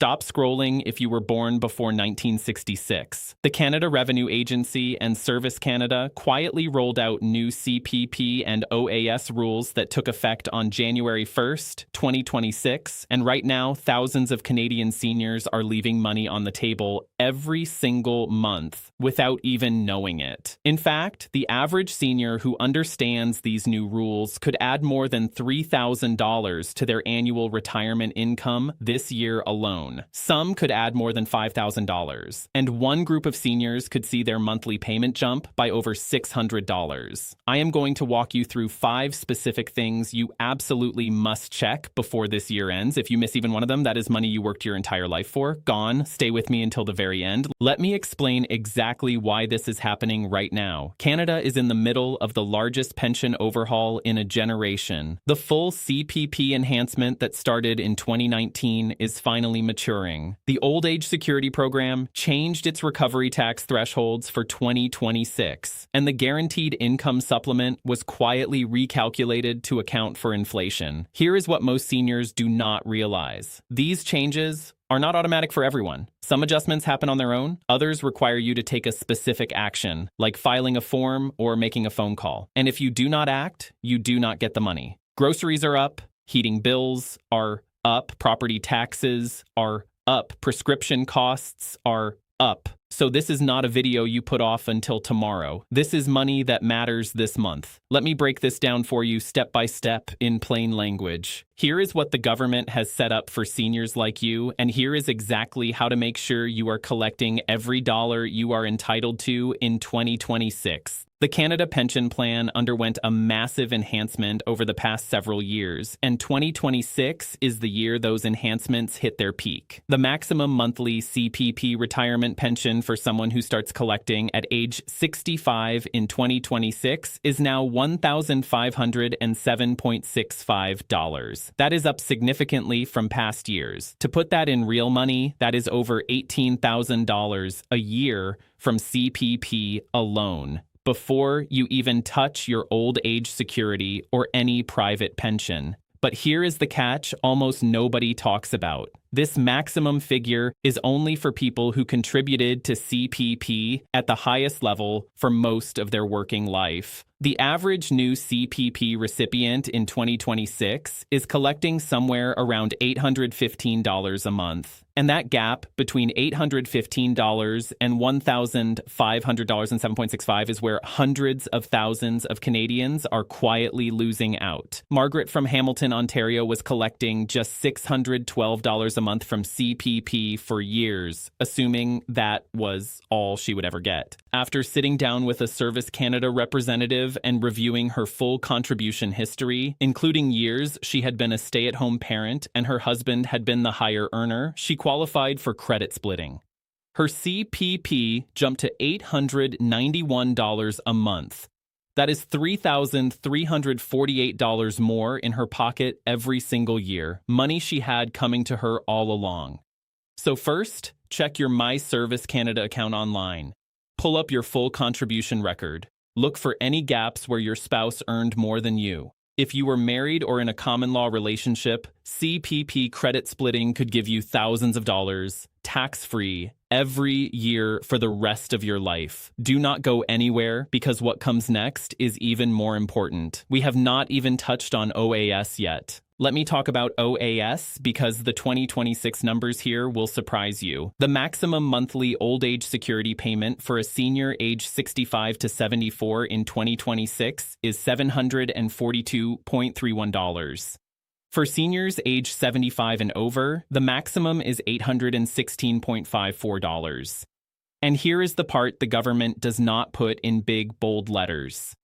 stop scrolling if you were born before 1966. The Canada Revenue Agency and Service Canada quietly rolled out new CPP and OAS rules that took effect on January 1st, 2026, and right now, thousands of Canadian seniors are leaving money on the table every single month without even knowing it. In fact, the average senior who understands these new rules could add more than $3,000 to their annual retirement income this year alone. Some could add more than $5,000, and one group of seniors could see their monthly payment jump by over $600. I am going to walk you through 5 specific things you absolutely must check before this year ends. If you miss even one of them, that is money you worked your entire life for. Gone. Stay with me until the very end. Let me explain exactly why this is happening right now. Canada is in the middle of the largest pension overhaul in a generation. The full CPP enhancement that started in 2019 is finally maturing. The Old Age Security Program changed its recovery tax thresholds for 2026, and the Guaranteed Income Supplement was quietly recalculated to account for inflation. Here is what most seniors do not realize. These changes are not automatic for everyone. Some adjustments happen on their own. Others require you to take a specific action, like filing a form or making a phone call. And if you do not act, you do not get the money. Groceries are up, heating bills are up, property taxes are up, prescription costs are up. So this is not a video you put off until tomorrow. This is money that matters this month. Let me break this down for you step by step in plain language. Here is what the government has set up for seniors like you, and here is exactly how to make sure you are collecting every dollar you are entitled to in 2026. The Canada Pension Plan underwent a massive enhancement over the past several years, and 2026 is the year those enhancements hit their peak. The maximum monthly CPP retirement pension for someone who starts collecting at age 65 in 2026 is now $1,507.65. That is up significantly from past years. To put that in real money, that is over $18,000 a year from CPP alone, before you even touch your old age security or any private pension. But here is the catch almost nobody talks about. This maximum figure is only for people who contributed to CPP at the highest level for most of their working life. The average new CPP recipient in 2026 is collecting somewhere around $815 a month. And that gap between $815 and $1,500.07.65 is where hundreds of thousands of Canadians are quietly losing out. Margaret from Hamilton, Ontario was collecting just $612 a month from CPP for years, assuming that was all she would ever get. After sitting down with a Service Canada representative and reviewing her full contribution history, including years she had been a stay-at-home parent and her husband had been the higher earner, she qualified for credit splitting. Her CPP jumped to $891 a month. That is $3,348 more in her pocket every single year, money she had coming to her all along. So first, check your My Service Canada account online. Pull up your full contribution record. Look for any gaps where your spouse earned more than you. If you were married or in a common law relationship, CPP credit splitting could give you thousands of dollars, tax-free, every year for the rest of your life. Do not go anywhere, because what comes next is even more important. We have not even touched on OAS yet. Let me talk about OAS because the 2026 numbers here will surprise you. The maximum monthly old age security payment for a senior age 65 to 74 in 2026 is $742.31. For seniors age 75 and over, the maximum is $816.54. And here is the part the government does not put in big, bold letters.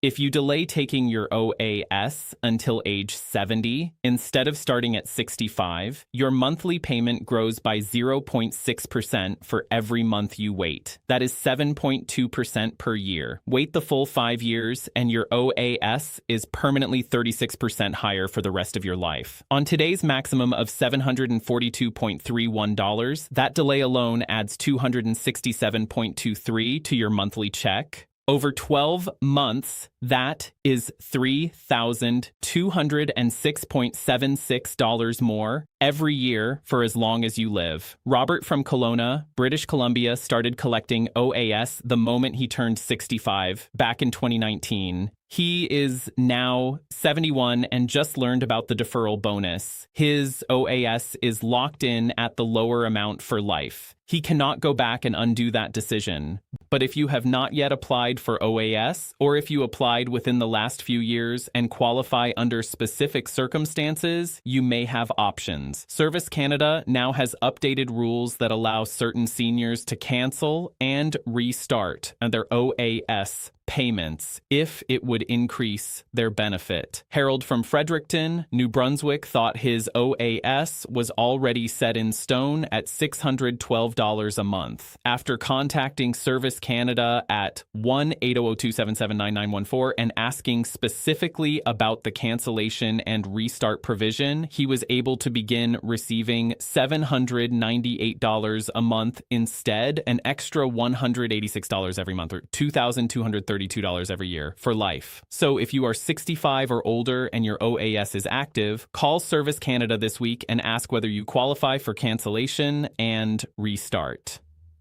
If you delay taking your OAS until age 70, instead of starting at 65, your monthly payment grows by 0.6% for every month you wait. That is 7.2% per year. Wait the full 5 years, and your OAS is permanently 36% higher for the rest of your life. On today's maximum of $742.31, that delay alone adds $267.23 to your monthly check. Over 12 months, that is $3,206.76 more every year for as long as you live. Robert from Kelowna, British Columbia, started collecting OAS the moment he turned 65 back in 2019. He is now 71 and just learned about the deferral bonus. His OAS is locked in at the lower amount for life. He cannot go back and undo that decision. But if you have not yet applied for OAS, or if you applied within the last few years and qualify under specific circumstances, you may have options. Service Canada now has updated rules that allow certain seniors to cancel and restart their OAS payments if it would increase their benefit. Harold from Fredericton, New Brunswick, thought his OAS was already set in stone at $612 a month. After contacting Service Canada at 1-800-277-9914 and asking specifically about the cancellation and restart provision, he was able to begin receiving $798 a month instead, an extra $186 every month, or $2,232 every year for life. So if you are 65 or older and your OAS is active, call Service Canada this week and ask whether you qualify for cancellation and restart.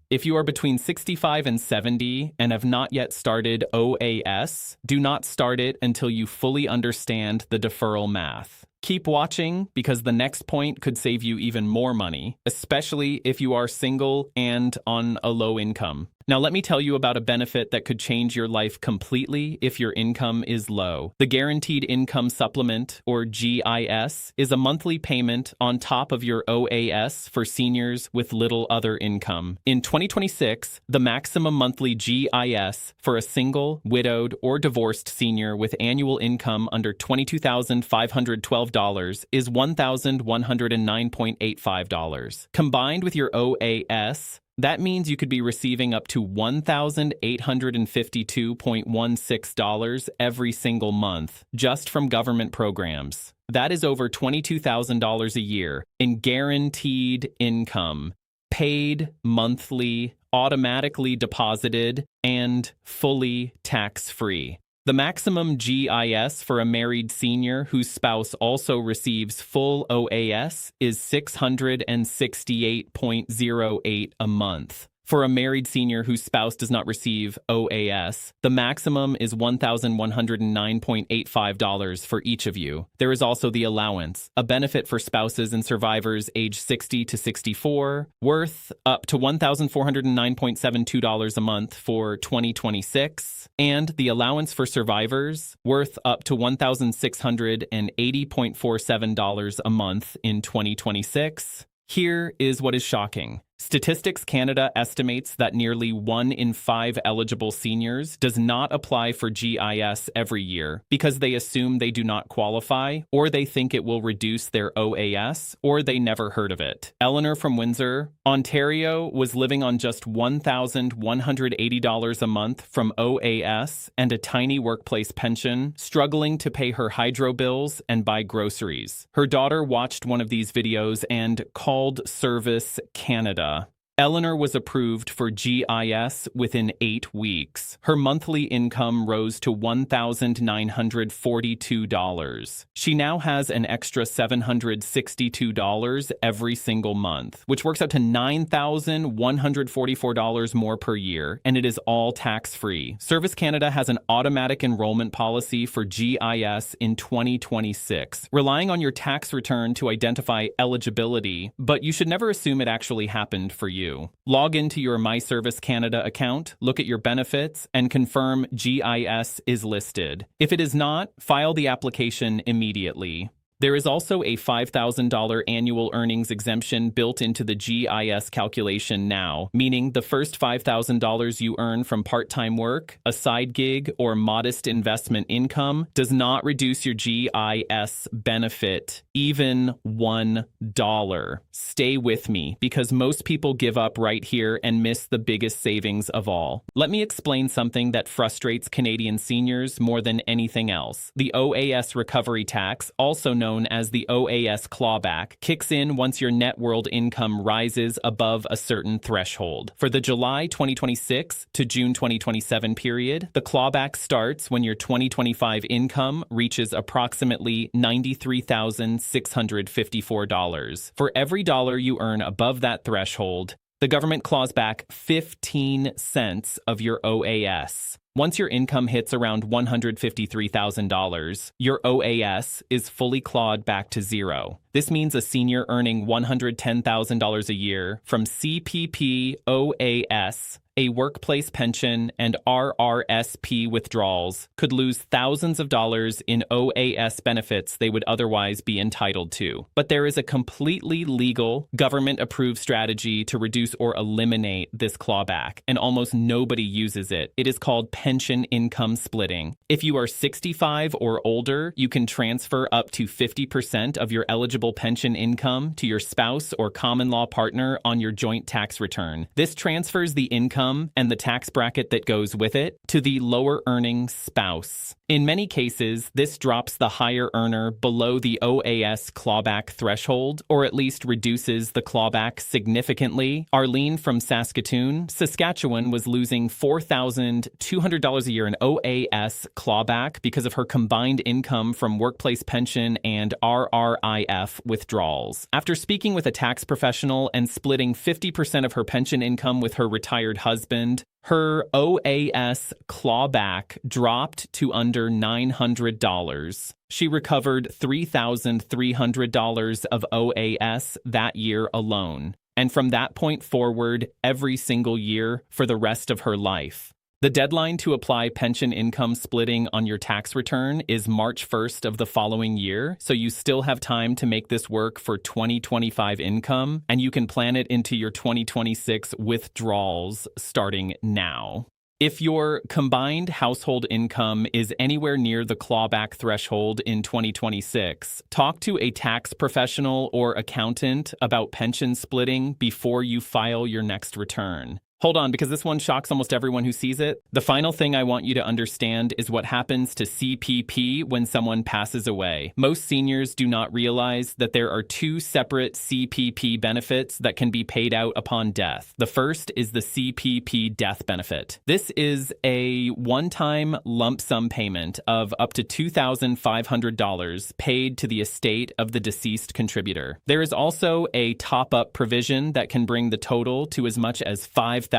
If you are between 65 and 70 and have not yet started OAS, do not start it until you fully understand the deferral math. Keep watching because the next point could save you even more money, especially if you are single and on a low income. Now, let me tell you about a benefit that could change your life completely if your income is low. The Guaranteed Income Supplement, or GIS, is a monthly payment on top of your OAS for seniors with little other income. In 2026, the maximum monthly GIS for a single, widowed, or divorced senior with annual income under $22,512 is $1,109.85. Combined with your OAS, that means you could be receiving up to $1,852.16 every single month just from government programs. That is over $22,000 a year in guaranteed income, paid monthly, automatically deposited, and fully tax-free. The maximum GIS for a married senior whose spouse also receives full OAS is $668.08 a month. For a married senior whose spouse does not receive OAS, the maximum is $1,109.85 for each of you. There is also the allowance, a benefit for spouses and survivors age 60 to 64, worth up to $1,409.72 a month for 2026, and the allowance for survivors, worth up to $1,680.47 a month in 2026. Here is what is shocking. Statistics Canada estimates that nearly 1 in 5 eligible seniors does not apply for GIS every year because they assume they do not qualify, or they think it will reduce their OAS, or they never heard of it. Eleanor from Windsor, Ontario, was living on just $1,180 a month from OAS and a tiny workplace pension, struggling to pay her hydro bills and buy groceries. Her daughter watched one of these videos and called Service Canada. Eleanor was approved for GIS within 8 weeks. Her monthly income rose to $1,942. She now has an extra $762 every single month, which works out to $9,144 more per year, and it is all tax-free. Service Canada has an automatic enrollment policy for GIS in 2026, relying on your tax return to identify eligibility, but you should never assume it actually happened for you. Log into your My Service Canada account, look at your benefits, and confirm GIS is listed. If it is not, file the application immediately. There is also a $5,000 annual earnings exemption built into the GIS calculation now, meaning the first $5,000 you earn from part-time work, a side gig, or modest investment income does not reduce your GIS benefit even $1. Stay with me, because most people give up right here and miss the biggest savings of all. Let me explain something that frustrates Canadian seniors more than anything else. The OAS recovery tax, also known known as the OAS clawback, kicks in once your net world income rises above a certain threshold. For the July 2026 to June 2027 period, the clawback starts when your 2025 income reaches approximately $93,654. For every dollar you earn above that threshold, the government claws back 15 cents of your OAS. Once your income hits around $153,000, your OAS is fully clawed back to zero. This means a senior earning $110,000 a year from CPP, OAS, a workplace pension, and RRSP withdrawals could lose thousands of dollars in OAS benefits they would otherwise be entitled to. But there is a completely legal, government-approved strategy to reduce or eliminate this clawback, and almost nobody uses it. It is called pension income splitting. If you are 65 or older, you can transfer up to 50% of your eligible pension income to your spouse or common law partner on your joint tax return. This transfers the income and the tax bracket that goes with it to the lower earning spouse. In many cases, this drops the higher earner below the OAS clawback threshold, or at least reduces the clawback significantly. Arlene from Saskatoon, Saskatchewan, was losing $4,200 a year in OAS clawback because of her combined income from workplace pension and RRIF withdrawals. After speaking with a tax professional and splitting 50% of her pension income with her retired husband, her OAS clawback dropped to under $900. She recovered $3,300 of OAS that year alone, and from that point forward, every single year for the rest of her life. The deadline to apply pension income splitting on your tax return is March 1st of the following year, so you still have time to make this work for 2025 income, and you can plan it into your 2026 withdrawals starting now. If your combined household income is anywhere near the clawback threshold in 2026, talk to a tax professional or accountant about pension splitting before you file your next return. Hold on, because this one shocks almost everyone who sees it. The final thing I want you to understand is what happens to CPP when someone passes away. Most seniors do not realize that there are two separate CPP benefits that can be paid out upon death. The first is the CPP death benefit. This is a one-time lump sum payment of up to $2,500 paid to the estate of the deceased contributor. There is also a top-up provision that can bring the total to as much as $5,000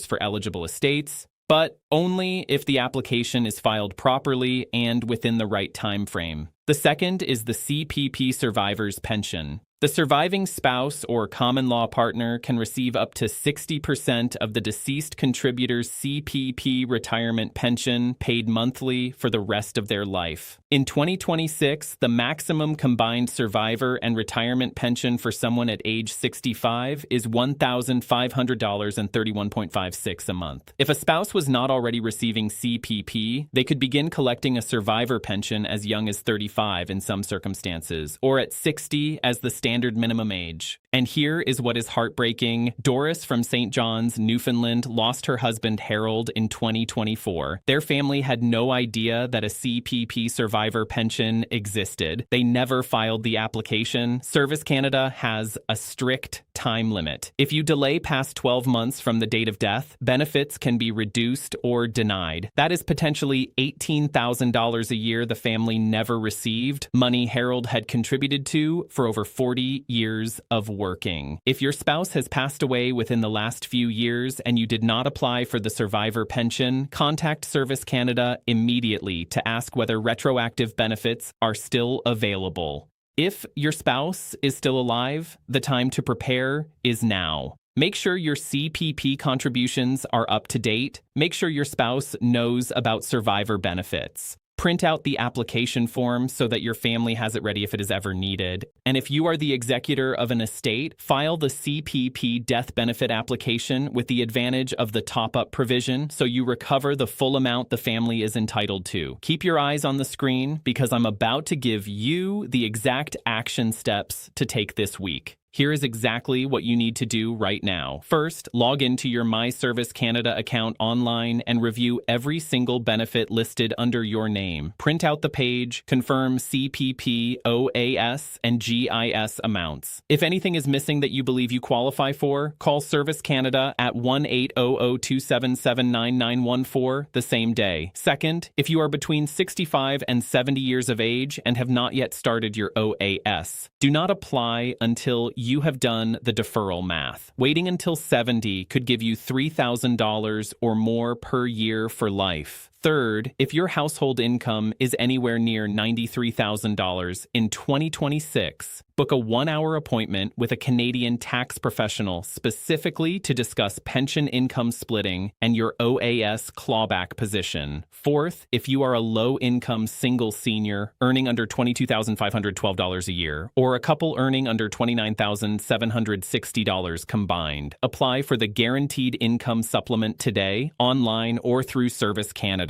for eligible estates, but only if the application is filed properly and within the right time frame. The second is the CPP survivor's pension. The surviving spouse or common law partner can receive up to 60% of the deceased contributor's CPP retirement pension paid monthly for the rest of their life. In 2026, the maximum combined survivor and retirement pension for someone at age 65 is $1,500.31.56 a month. If a spouse was not already receiving CPP, they could begin collecting a survivor pension as young as 35 in some circumstances, or at 60 as the standard minimum age. And here is what is heartbreaking. Doris from St. John's, Newfoundland, lost her husband Harold in 2024. Their family had no idea that a CPP survivor pension existed. They never filed the application. Service Canada has a strict time limit. If you delay past 12 months from the date of death, benefits can be reduced or denied. That is potentially $18,000 a year the family never received, money Harold had contributed to for over 40 years of working. If your spouse has passed away within the last few years and you did not apply for the survivor pension, contact Service Canada immediately to ask whether retroactive benefits are still available. If your spouse is still alive, the time to prepare is now. Make sure your CPP contributions are up to date. Make sure your spouse knows about survivor benefits. Print out the application form so that your family has it ready if it is ever needed. And if you are the executor of an estate, file the CPP death benefit application with the advantage of the top-up provision so you recover the full amount the family is entitled to. Keep your eyes on the screen because I'm about to give you the exact action steps to take this week. Here is exactly what you need to do right now. First, log into your My Service Canada account online and review every single benefit listed under your name. Print out the page, confirm CPP, OAS, and GIS amounts. If anything is missing that you believe you qualify for, call Service Canada at 1-800-277-9914 the same day. Second, if you are between 65 and 70 years of age and have not yet started your OAS, do not apply until you have done the deferral math. Waiting until 70 could give you $3,000 or more per year for life. Third, if your household income is anywhere near $93,000 in 2026, book a 1-hour appointment with a Canadian tax professional specifically to discuss pension income splitting and your OAS clawback position. Fourth, if you are a low-income single senior earning under $22,512 a year, or a couple earning under $29,760 combined, apply for the Guaranteed Income Supplement today, online or through Service Canada.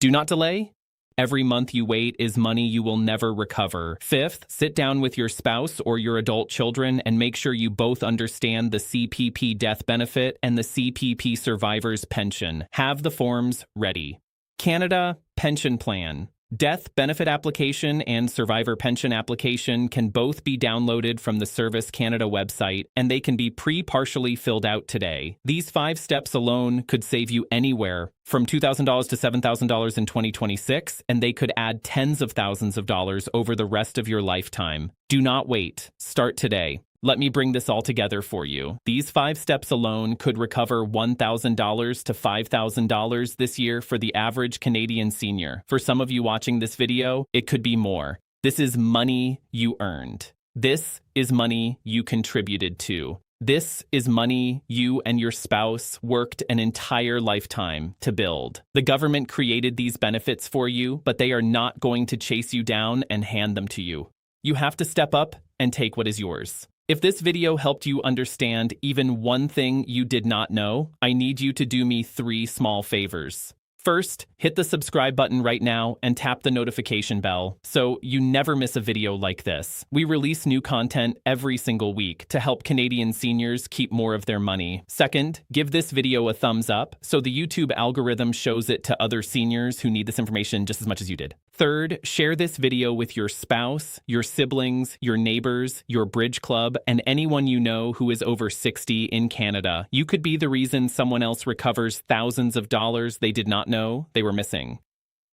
Do not delay. Every month you wait is money you will never recover. Fifth, sit down with your spouse or your adult children and make sure you both understand the CPP death benefit and the CPP survivor's pension. Have the forms ready. Canada Pension Plan. Death benefit application and survivor pension application can both be downloaded from the Service Canada website, and they can be partially filled out today. These 5 steps alone could save you anywhere from $2,000 to $7,000 in 2026, and they could add tens of thousands of dollars over the rest of your lifetime. Do not wait. Start today. Let me bring this all together for you. These 5 steps alone could recover $1,000 to $5,000 this year for the average Canadian senior. For some of you watching this video, it could be more. This is money you earned. This is money you contributed to. This is money you and your spouse worked an entire lifetime to build. The government created these benefits for you, but they are not going to chase you down and hand them to you. You have to step up and take what is yours. If this video helped you understand even one thing you did not know, I need you to do me 3 small favors. First, hit the subscribe button right now and tap the notification bell so you never miss a video like this. We release new content every single week to help Canadian seniors keep more of their money. Second, give this video a thumbs up so the YouTube algorithm shows it to other seniors who need this information just as much as you did. Third, share this video with your spouse, your siblings, your neighbors, your bridge club, and anyone you know who is over 60 in Canada. You could be the reason someone else recovers thousands of dollars they did not know they were missing.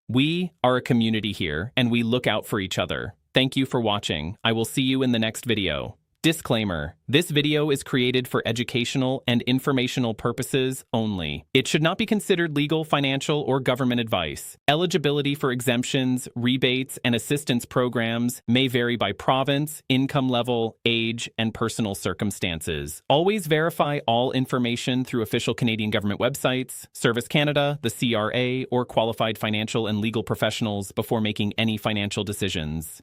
We are a community here, and we look out for each other. Thank you for watching. I will see you in the next video. Disclaimer: this video is created for educational and informational purposes only. It should not be considered legal, financial, or government advice. Eligibility for exemptions, rebates, and assistance programs may vary by province, income level, age, and personal circumstances. Always verify all information through official Canadian government websites, Service Canada, the CRA, or qualified financial and legal professionals before making any financial decisions.